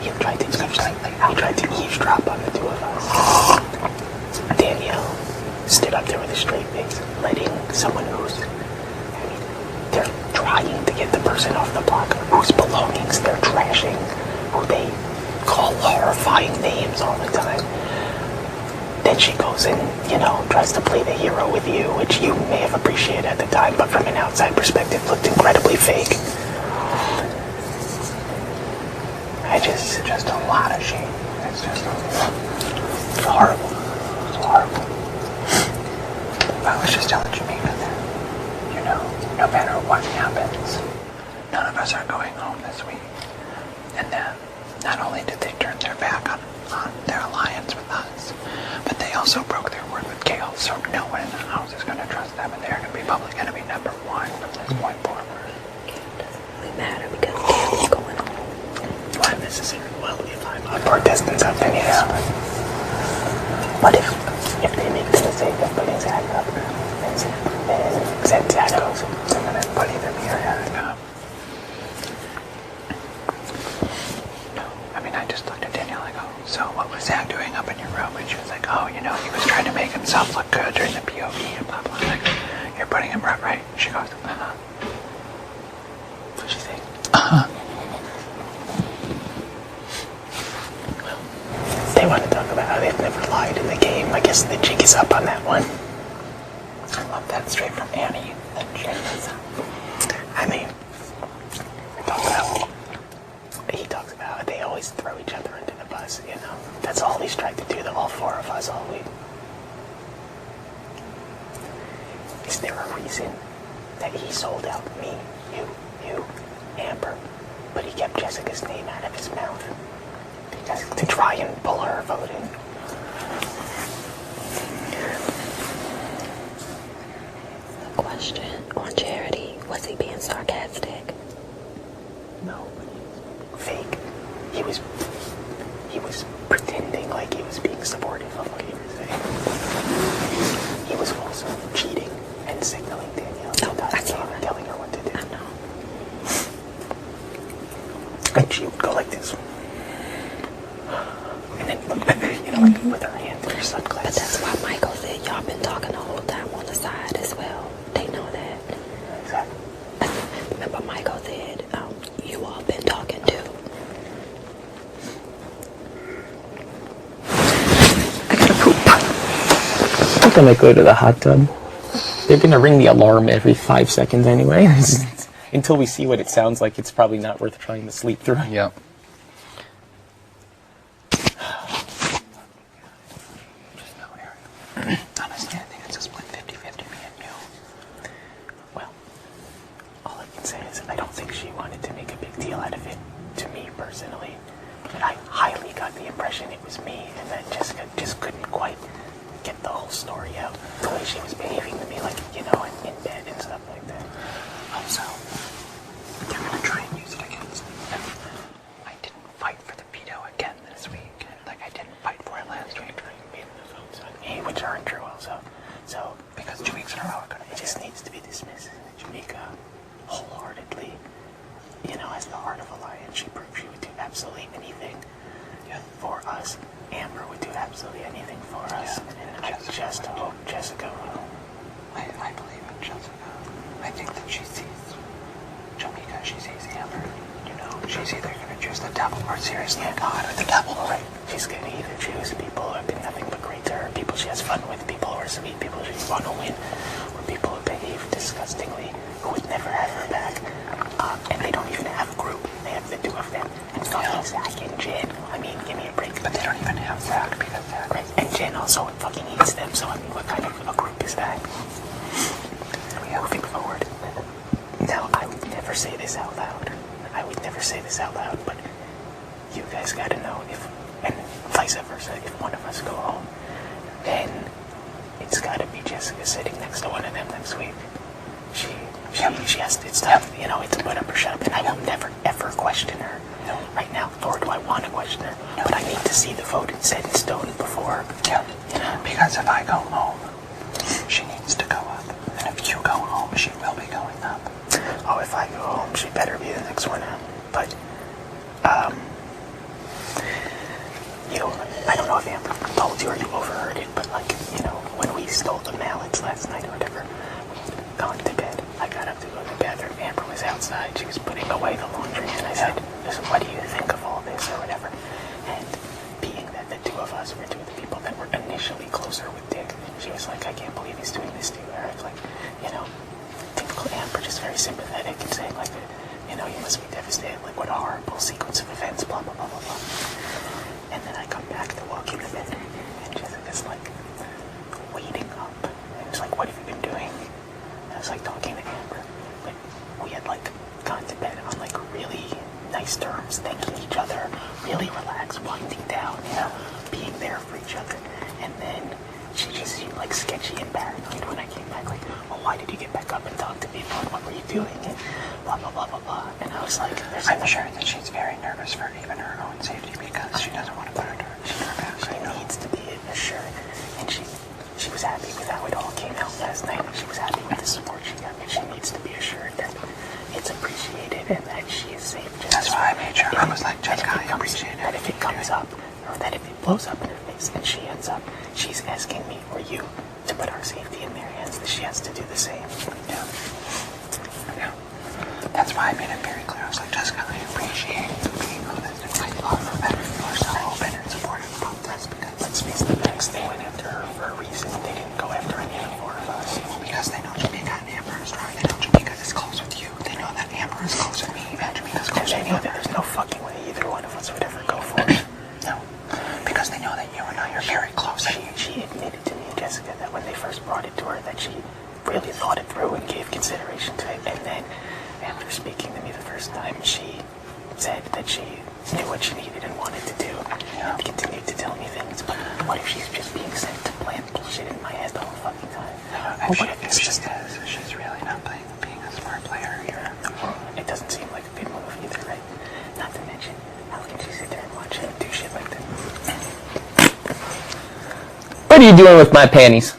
He tried to eavesdrop on the two of us. Danielle stood up there with a straight face, letting someone who's, they're trying to get the person off the block whose belongings they're trashing, who they call horrifying names all the time. Then she goes and, tries to play the hero with you, which you may have appreciated at the time, but from an outside perspective looked incredibly fake. Just a lot of shame. It's horrible. It's horrible. I was just telling Jameka that, no matter what happens, none of us are going home this week. And then, not only did they turn their back on their alliance with us, but they also broke their word with Gail, so no one in the house is going to trust them, and they're going to be public enemy number one from this point forward. It doesn't really matter because Gail is going home. Not necessarily. Well, if I'm up or Dustin's up, then yes. But if they make the mistake of putting Zach up, and Zach goes, and then putting them here, I just looked at Danielle, I go, so what was Zach doing up in your room? And she was like, he was trying to make himself look good during the POV and blah, blah. Like, you're putting him right? She goes, What'd she say? Well, they want to talk about how they've never lied in the game. I guess the jig is up on that one. I love that straight from Annie. The jig is up. He talks about how they always throw each other under the bus, That's all he's tried to do to all four of us all week. Is there a reason that he sold out me, you, Amber, but he kept Jessica's name out of his mouth? Because to try and pull her vote in. Question on Charity, was he being sarcastic? No. Fake. He was pretending like he was being supportive of what he was saying. He was also cheating and signaling Danielle and telling her what to do. I know. And she would go like this. And then look back, like with her hand in her sunglasses. But that's why Michael said y'all been talking the whole time on the side as well. They know that. Exactly. Remember Michael said, you all been talking too. I gotta poop. I'm gonna go to the hot tub. They're gonna ring the alarm every 5 seconds anyway. Until we see what it sounds like, it's probably not worth trying to sleep through. Yep. Honestly, I think it's a split 50-50, me and you. Well, all I can say is I don't think she wanted to make a big deal out of it, to me personally. But I highly got the impression it was me, and that Jessica just couldn't quite get the whole story out. The way she was behaving to me, like, in bed and stuff like that. Also, they're going to try and use it against me. I didn't fight for the veto again this week. Like, I didn't fight for it last week. Which aren't true also. So, because 2 weeks in a row it just needs to be dismissed. Jameka, wholeheartedly, as the heart of Alliance, she proved she would do absolutely anything for us. Amber would do absolutely anything for us. And I just hope Jessica will. I believe in Jessica. I think that she sees Jameka, she sees Amber. She's either going to choose the devil or seriously God or the devil. Right. She's going to either choose people who have been nothing but great to her, people she has fun with, people who are sweet, people she want to win, or people who behave disgustingly, who would never have her back. And they don't even have a group. They have the two of them. And fucking Zach and Jen. Give me a break. But they don't even have Zach because Zach. Right. And Jen also fucking hates them, so what kind of a group is that? Moving forward. Now, I would never say this out loud. But you guys gotta know and vice versa, if one of us go home, then it's gotta be Jessica sitting next to one of them next week. She has to, it's tough, it's a put up or shut up, and I will never ever question her. Right now, nor do I want to question her, but I need to see the vote set in stone before. Because if I go home, she needs to go up, and if you go home, she will be going up. Oh, if I go home, she better be the next one out. But last night or whatever, gone to bed. I got up to go to the bathroom. Amber was outside. She was putting away the laundry, and I said, "Listen, what do you think of all this or whatever?" And being that the two of us were two of the people that were initially closer with Dick, she was like, "I can't believe he's doing this to you, Eric." Like, typical Amber, just very sympathetic and saying like, "You must be devastated. Like, what a horrible sequence of events, blah, blah, blah, blah, blah." And then I come back to walk into bed, and Jessica's like, waiting up. And it's like, "What have you been doing?" And I was like, talking to Amber. But we had like gone to bed on like really nice terms, thanking each other, really relaxed, winding down, being there for each other. And then she just seemed like sketchy and paranoid when I came back, like, "Well, why did you get back up and talk to people, and what were you doing?" And blah, blah, blah, blah, blah. And I was like, I'm sure that she's very nervous for even her own safety because she doesn't want to put her back. She needs to be assured. And she was happy with how it all came out last night. She was happy with the support she got. And she needs to be assured that it's appreciated and that she is safe. That's why I made sure. I was like, Jessica, I appreciate it. That if it comes up, or that if it blows up in her face and she ends up, she's asking me or you to put our safety in their hands, that she has to do the same. Yeah. That's why I made it very clear. I was like, Jessica, I appreciate you being honest. And I love that you are so open and supportive about this because let's face the facts, they went after her for a reason. They didn't go after any of the four of us. Because they know Jameka and Amber is strong. They know Jameka is close with you. They know that Amber is close with me and Jameka's close with They know that there's no fucking way either one of us would ever go for it. No. Because they know that you and I are very close. She admitted to me, Jessica, that when they first brought it to her, that she really thought it through and gave consideration to it. And then, after speaking to me the first time, she said that she knew what she needed and wanted to do, and continued to tell me things. But what if she's just being sent to plant bullshit in my head the whole fucking time? If she is, she's really not being a smart player here. It doesn't seem like a good move either, right? Not to mention, how can she sit there and watch him do shit like that? What are you doing with my panties?